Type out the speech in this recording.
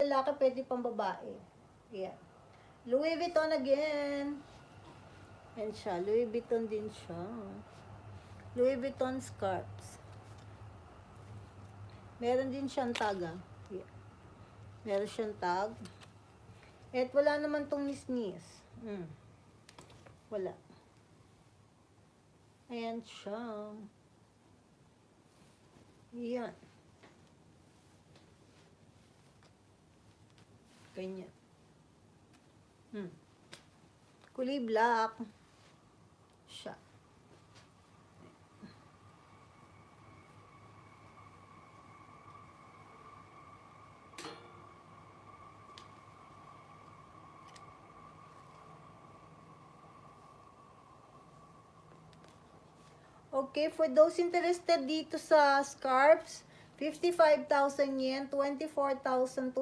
lalaki, pwede pang babae. Yeah. Louis Vuitton again. Yan siya. Louis Vuitton din siya. Louis Vuitton scarves. Meron din siyang tag. Yeah. Meron siyang tag. At wala naman tong nis-nis. Wala. Ayan siya. Yan. Ganyan. Kulay black. Siya. Okay, for those interested dito sa scarves, 55,000 yen, 24,200.